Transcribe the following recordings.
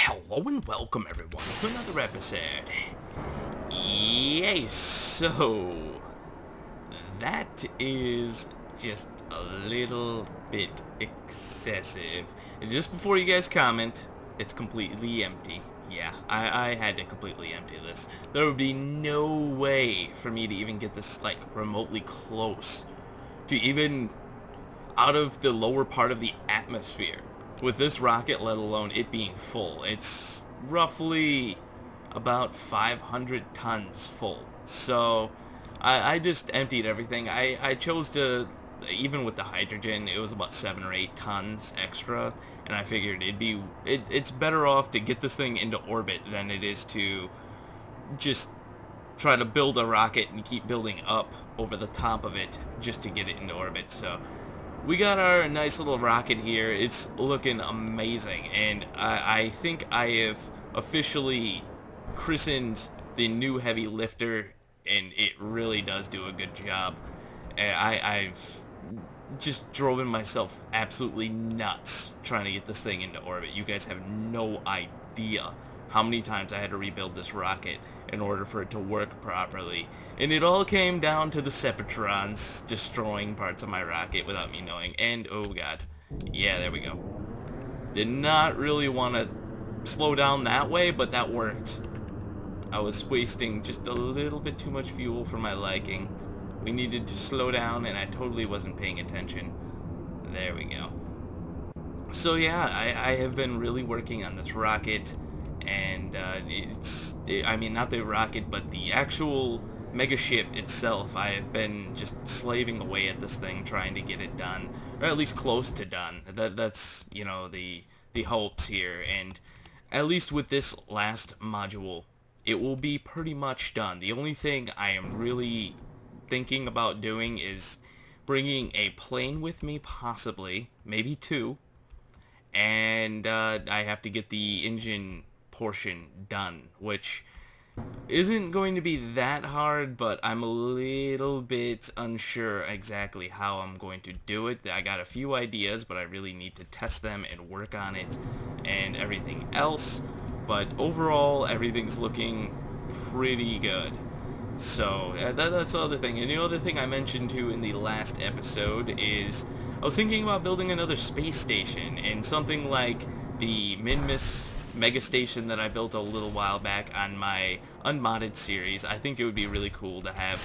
Hello and welcome everyone to another episode. Yay, so that is just a little bit excessive. And just before you guys comment, it's completely empty. Yeah, I had to completely empty this. There would be no way for me to even get this like remotely close to even out of the lower part of the atmosphere with this rocket, let alone it being full. It's roughly about 500 tons full. So I just emptied everything. I chose to, even with the hydrogen, it was about 7 or 8 tons extra, and I figured it's better off to get this thing into orbit than it is to just try to build a rocket and keep building up over the top of it just to get it into orbit. So we got our nice little rocket here. It's looking amazing, and I think I have officially christened the new heavy lifter, and it really does do a good job. I've just driven myself absolutely nuts trying to get this thing into orbit. You guys have no idea how many times I had to rebuild this rocket in order for it to work properly. And it all came down to the Separatrons destroying parts of my rocket without me knowing. And, oh god. Yeah, there we go. Did not really want to slow down that way, but that worked. I was wasting just a little bit too much fuel for my liking. We needed to slow down, and I totally wasn't paying attention. There we go. So yeah, I have been really working on this rocket, and I mean, not the rocket, but the actual mega ship itself. I have been just slaving away at this thing, trying to get it done, or at least close to done. That's, you know, the hopes here, and at least with this last module, it will be pretty much done. The only thing I am really thinking about doing is bringing a plane with me, possibly, maybe two, and I have to get the engine portion done, which isn't going to be that hard, but I'm a little bit unsure exactly how I'm going to do it. I got a few ideas, but I really need to test them and work on it and everything else, but overall everything's looking pretty good. So that's the other thing. And the other thing I mentioned too in the last episode is I was thinking about building another space station, and something like the Minmus mega station that I built a little while back on my unmodded series. I think it would be really cool to have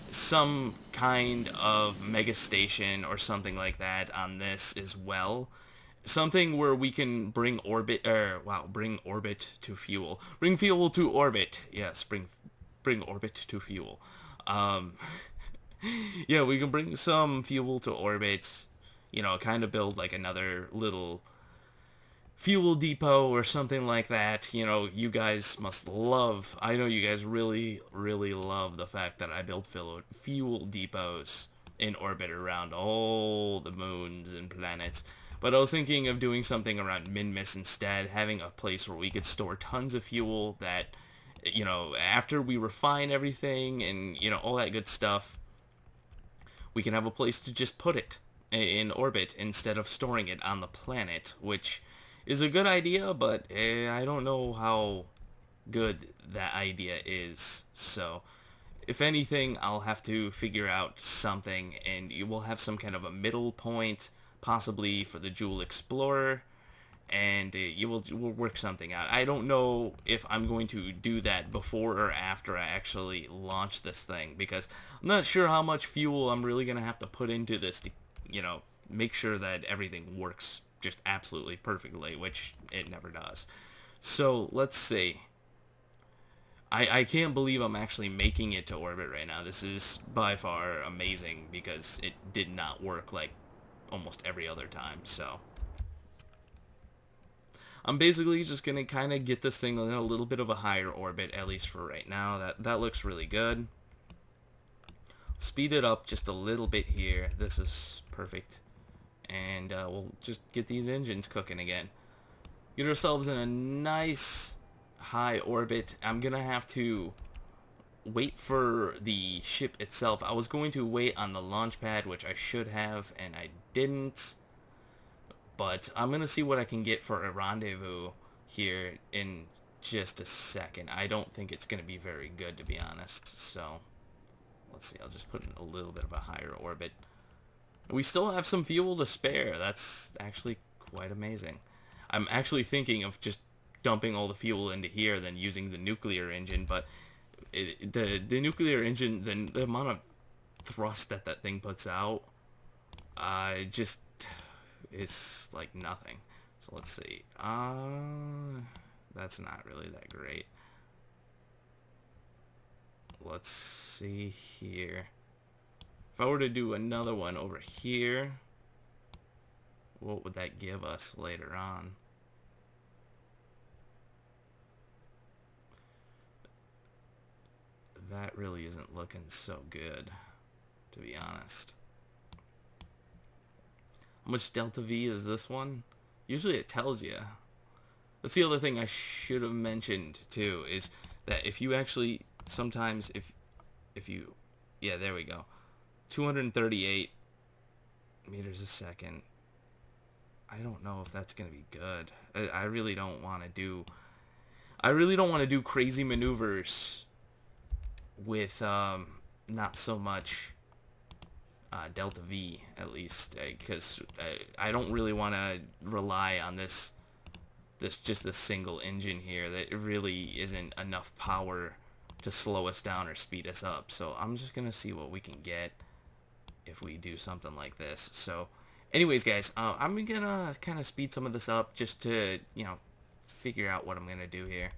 some kind of mega station or something like that on this as well. Something where we can bring bring orbit to fuel. Bring fuel to orbit. Yes, bring orbit to fuel. Um, yeah, we can bring some fuel to orbit, you know, kind of build like another little fuel depot or something like that. You know, you guys must love, I know you guys really, really love the fact that I built fuel depots in orbit around all the moons and planets. But I was thinking of doing something around Minmus instead, having a place where we could store tons of fuel that, you know, after we refine everything and, you know, all that good stuff, we can have a place to just put it in orbit instead of storing it on the planet, which is a good idea, but I don't know how good that idea is. So if anything,'ll have to figure out something, and you will have some kind of a middle point, possibly for the Jool Explorer, and we'll work something out. I don't know if I'm going to do that before or after I actually launch this thing, because I'm not sure how much fuel I'm really going to have to put into this to, you know, make sure that everything works just absolutely perfectly, which it never does. So let's see. I can't believe I'm actually making it to orbit right now. This is by far amazing, because it did not work like almost every other time. So I'm basically just going to kind of get this thing in a little bit of a higher orbit, at least for right now. That looks really good. Speed it up just a little bit here. This is perfect. And we'll just get these engines cooking again. Get ourselves in a nice high orbit. I'm going to have to wait for the ship itself. I was going to wait on the launch pad, which I should have, and I didn't. But I'm going to see what I can get for a rendezvous here in just a second. I don't think it's going to be very good, to be honest. So let's see, I'll just put in a little bit of a higher orbit. We still have some fuel to spare. That's actually quite amazing. I'm actually thinking of just dumping all the fuel into here, then using the nuclear engine, but the nuclear engine, the amount of thrust that that thing puts out, just is like nothing. So let's see. That's not really that great. Let's see here. If I were to do another one over here, what would that give us later on? That really isn't looking so good, to be honest. How much delta V is this one? Usually it tells you. That's the other thing I should have mentioned too, is that if you actually sometimes if you, yeah, there we go, 238 meters a second. I don't know if that's gonna be good. I really don't want to do crazy maneuvers with not so much delta V, at least, because I don't really want to rely on this single engine here that really isn't enough power to slow us down or speed us up. So I'm just gonna see what we can get if we do something like this. So anyways, guys, I'm gonna kind of speed some of this up just to, you know, figure out what I'm gonna do here.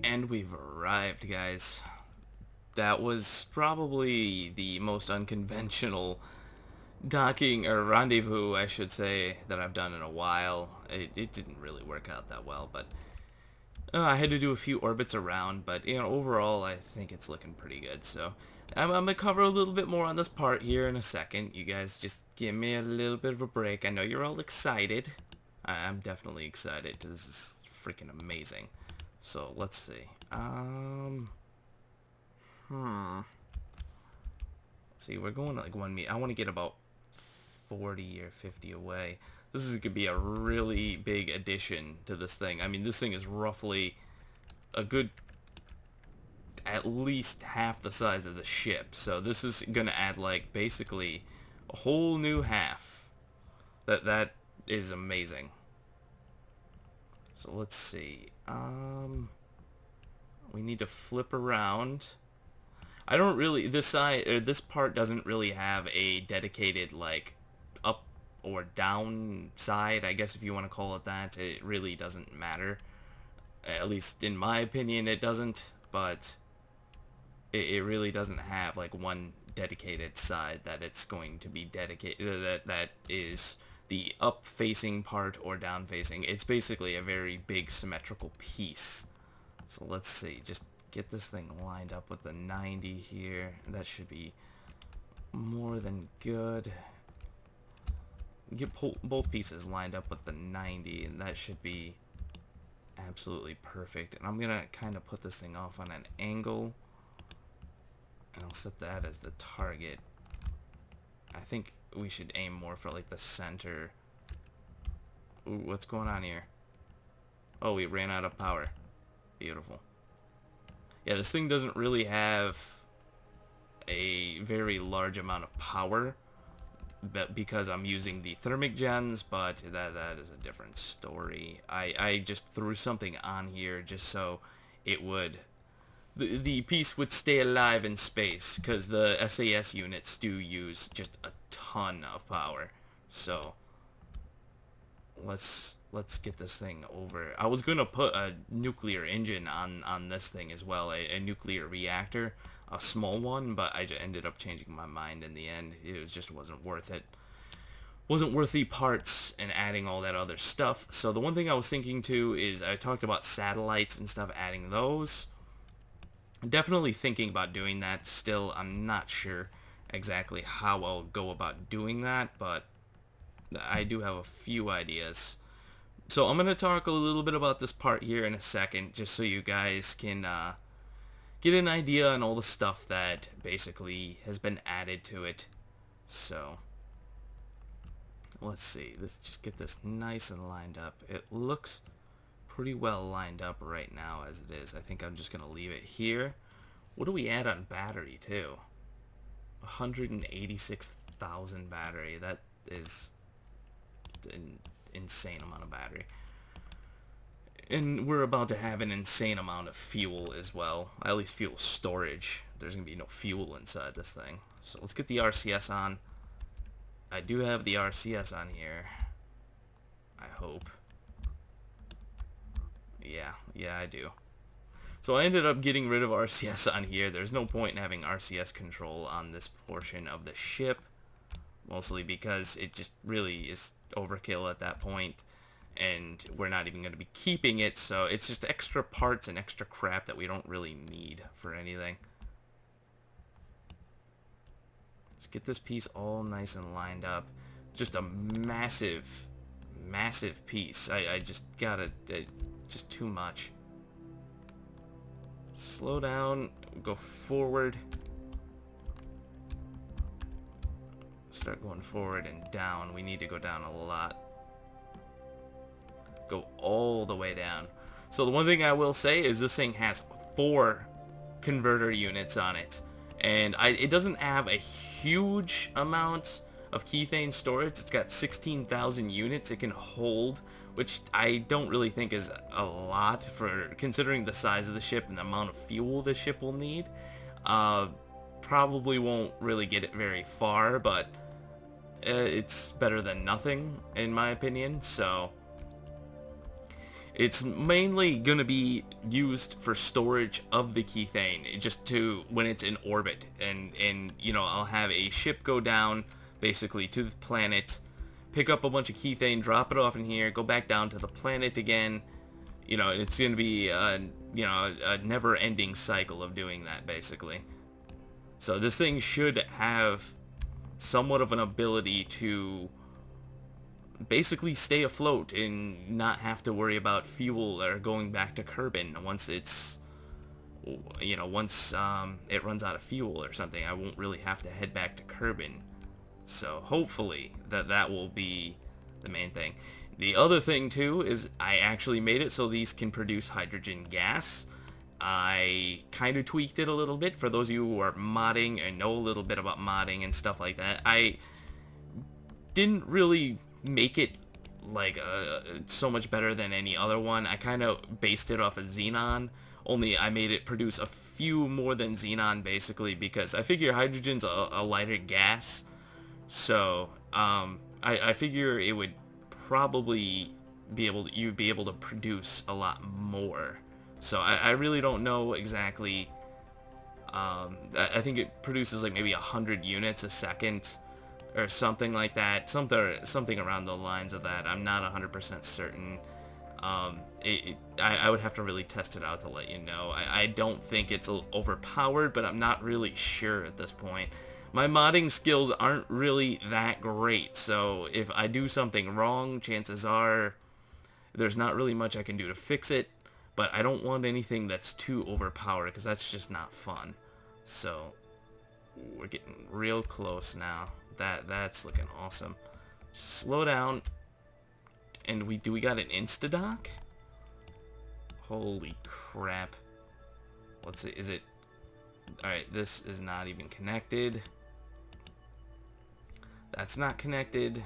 And we've arrived, guys. That was probably the most unconventional docking, or rendezvous, I should say, that I've done in a while. It didn't really work out that well, but I had to do a few orbits around, but, you know, overall, I think it's looking pretty good. So I'm going to cover a little bit more on this part here in a second. You guys just give me a little bit of a break. I know you're all excited. I'm definitely excited. This is freaking amazing. So let's see. Let's see, we're going like 1 meter. I want to get about 40 or 50 away. This is going to be a really big addition to this thing. I mean, this thing is roughly a good, at least half the size of the ship. So this is going to add, like, basically a whole new half. That is amazing. So let's see. We need to flip around. I don't really, this side, or this part doesn't really have a dedicated, like, up or down side, I guess if you want to call it that. It really doesn't matter. At least in my opinion it doesn't, but it really doesn't have, like, one dedicated side that it's going to be dedicated, that is the up facing part or down facing. It's basically a very big symmetrical piece. So let's see, just get this thing lined up with the 90 here. That should be more than good. Get both pieces lined up with the 90, and that should be absolutely perfect. And I'm gonna kind of put this thing off on an angle, and I'll set that as the target. I think we should aim more for, like, the center. Ooh, what's going on here? Oh, we ran out of power. Beautiful. Yeah, this thing doesn't really have a very large amount of power, but because I'm using the thermic gens, but that is a different story. I just threw something on here just so it would, the piece would stay alive in space, because the SAS units do use just a ton of power. So let's get this thing over. I was gonna put a nuclear engine on this thing as well, a nuclear reactor, a small one, but I just ended up changing my mind in the end. It just wasn't worth it. Wasn't worth the parts and adding all that other stuff. So the one thing I was thinking too is, I talked about satellites and stuff, adding those. Definitely thinking about doing that still. I'm not sure exactly how I'll go about doing that, but I do have a few ideas. So I'm going to talk a little bit about this part here in a second, just so you guys can get an idea on all the stuff that basically has been added to it. So let's see, let's just get this nice and lined up. It looks pretty well lined up right now as it is. I think I'm just going to leave it here. What do we add on battery too? 186,000 battery. That is an insane amount of battery. And we're about to have an insane amount of fuel as well. At least fuel storage. There's going to be no fuel inside this thing. So let's get the RCS on. I do have the RCS on here. I hope. Yeah, I do. So I ended up getting rid of RCS on here. There's no point in having RCS control on this portion of the ship. Mostly because it just really is overkill at that point. And we're not even going to be keeping it. So it's just extra parts and extra crap that we don't really need for anything. Let's get this piece all nice and lined up. Just a massive, massive piece. I just gotta, just too much. Slow down, go forward. Start going forward and down. We need to go down a lot. Go all the way down. So the one thing I will say is this thing has 4 converter units on it. And it doesn't have a huge amount of keythane storage. It's got 16,000 units it can hold, which I don't really think is a lot for considering the size of the ship and the amount of fuel the ship will need. Probably won't really get it very far, but it's better than nothing in my opinion. So it's mainly going to be used for storage of the keythane, just to when it's in orbit, and you know, I'll have a ship go down basically to the planet, pick up a bunch of keythane, drop it off in here, go back down to the planet again. You know, it's going to be you know, a never-ending cycle of doing that basically. So this thing should have somewhat of an ability to basically stay afloat and not have to worry about fuel or going back to Kerbin once it's, you know, once it runs out of fuel or something. I won't really have to head back to Kerbin. So hopefully that will be the main thing. The other thing too is I actually made it so these can produce hydrogen gas. I kind of tweaked it a little bit for those of you who are modding and know a little bit about modding and stuff like that. I didn't really make it like so much better than any other one. I kind of based it off of Xenon, only I made it produce a few more than Xenon basically because I figure hydrogen's a lighter gas. So I figure it would probably be able to, you'd be able to produce a lot more. So I really don't know exactly. I think it produces like maybe 100 units a second or something like that. Something around the lines of that. I'm not 100% certain. I would have to really test it out to let you know. I don't think it's overpowered, but I'm not really sure at this point. My modding skills aren't really that great, so if I do something wrong, chances are there's not really much I can do to fix it, but I don't want anything that's too overpowered, because that's just not fun. So, we're getting real close now. That's looking awesome. Slow down, and we got an insta-dock? Holy crap. Let's see, is it... Alright, this is not even connected. That's not connected.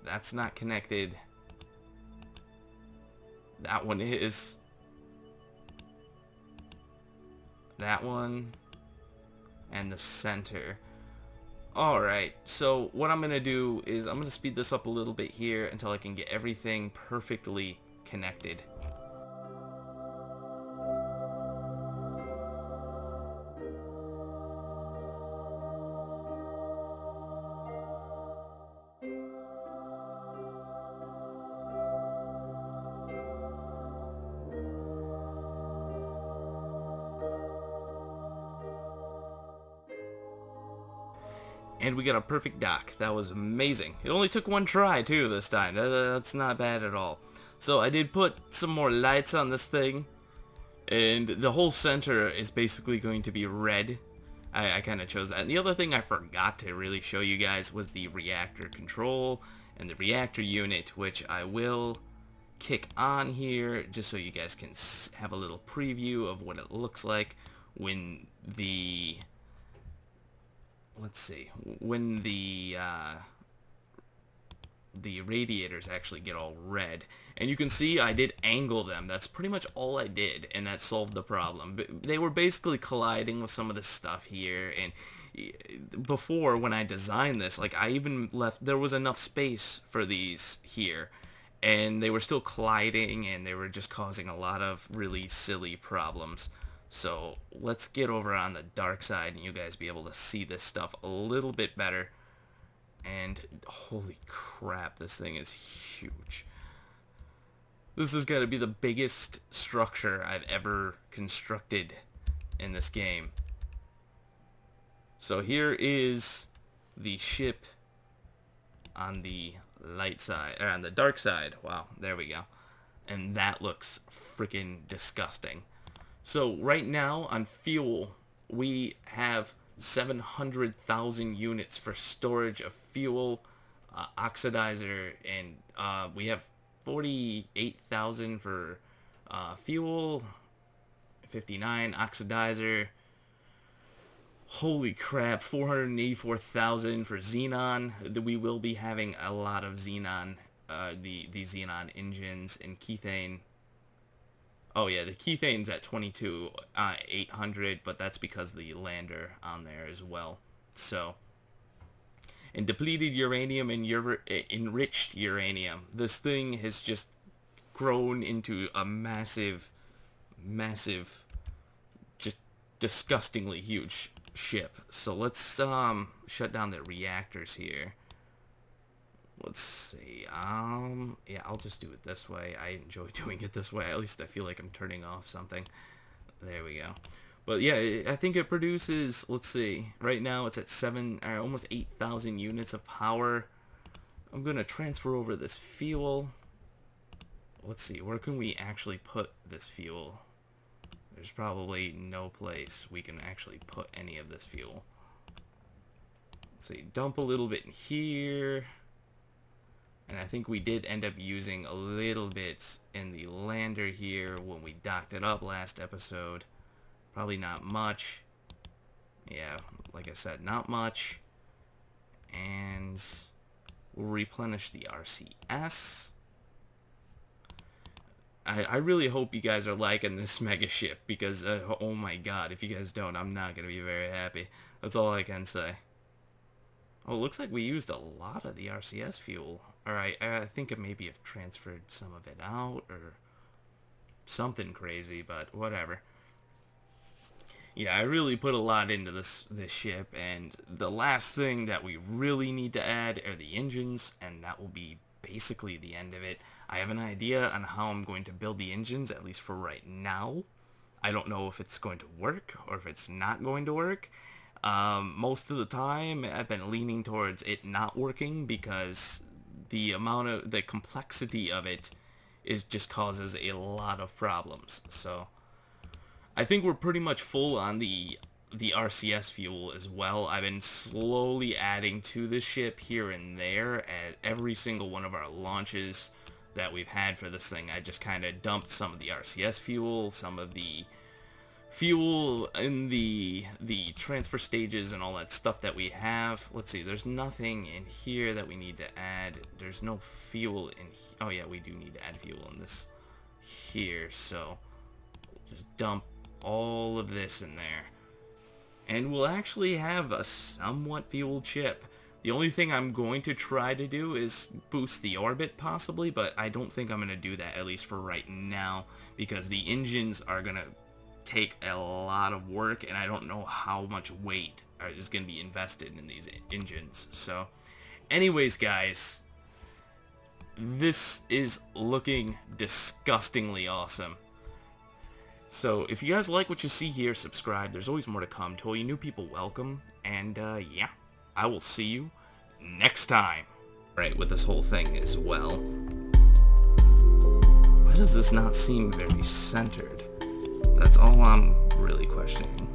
That's not connected. That one is. That one. And the center. Alright, so what I'm going to do is I'm going to speed this up a little bit here until I can get everything perfectly connected. And we got a perfect dock. That was amazing. It only took one try, too, this time. That's not bad at all. So I did put some more lights on this thing. And the whole center is basically going to be red. I kind of chose that. And the other thing I forgot to really show you guys was the reactor control and the reactor unit, which I will kick on here just so you guys can have a little preview of what it looks like when the... Let's see, when the radiators actually get all red. And you can see I did angle them. That's pretty much all I did, and that solved the problem. They were basically colliding with some of the stuff here, and before, when I designed this, like, I even left, there was enough space for these here, and they were still colliding, and they were just causing a lot of really silly problems. So let's get over on the dark side and you guys be able to see this stuff a little bit better. And holy crap, this thing is huge. This has got to be the biggest structure I've ever constructed in this game. So here is the ship on the light side, or on the dark side. Wow, there we go. And that looks freaking disgusting. So right now on fuel, we have 700,000 units for storage of fuel, oxidizer, and we have 48,000 for fuel, 59 oxidizer. Holy crap, 484,000 for xenon. We will be having a lot of xenon, the xenon engines and kethane. Oh yeah, the kethane's at 22,800, but that's because the lander on there as well. So, and depleted uranium and enriched uranium. This thing has just grown into a massive, just disgustingly huge ship. So let's shut down the reactors here. Let's see, yeah, I'll just do it this way. I enjoy doing it this way. At least I feel like I'm turning off something. There we go. But yeah, I think it produces, let's see, right now it's at almost 8,000 units of power. I'm going to transfer over this fuel. Let's see, where can we actually put this fuel? There's probably no place we can actually put any of this fuel. So you dump a little bit in here. And I think we did end up using a little bit in the lander here when we docked it up last episode. Probably not much. Yeah, like I said, not much. And we'll replenish the RCS. I really hope you guys are liking this mega ship because, oh my god, if you guys don't, I'm not going to be very happy. That's all I can say. Oh, it looks like we used a lot of the RCS fuel. Alright, I think it maybe have transferred some of it out or something crazy, but whatever. Yeah, I really put a lot into this ship, and the last thing that we really need to add are the engines, and that will be basically the end of it. I have an idea on how I'm going to build the engines, at least for right now. I don't know if it's going to work or if it's not going to work. Most of the time, I've been leaning towards it not working because the complexity of it just causes a lot of problems. So I think we're pretty much full on the RCS fuel as well. I've been slowly adding to the ship here and there at every single one of our launches that we've had for this thing. I just kind of dumped some of the RCS fuel, some of the fuel in the transfer stages and all that stuff that we have. Let's see, there's nothing in here that we need to add. There's no fuel in oh yeah, we do need to add fuel in this here, so just dump all of this in there. And we'll actually have a somewhat fueled ship. The only thing I'm going to try to do is boost the orbit possibly, but I don't think I'm going to do that, at least for right now, because the engines are going to take a lot of work, and I don't know how much weight is going to be invested in these engines. So anyways, guys, this is looking disgustingly awesome. So if you guys like what you see here, subscribe. There's always more to come. To all you new people, welcome. And yeah, I will see you next time. Right, with this whole thing as well. Why does this not seem very centered? That's all I'm really questioning.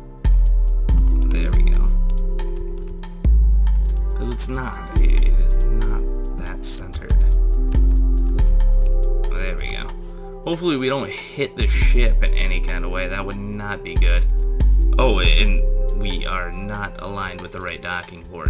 There we go. Because it's not. It is not that centered. There we go. Hopefully we don't hit the ship in any kind of way. That would not be good. Oh, and we are not aligned with the right docking port.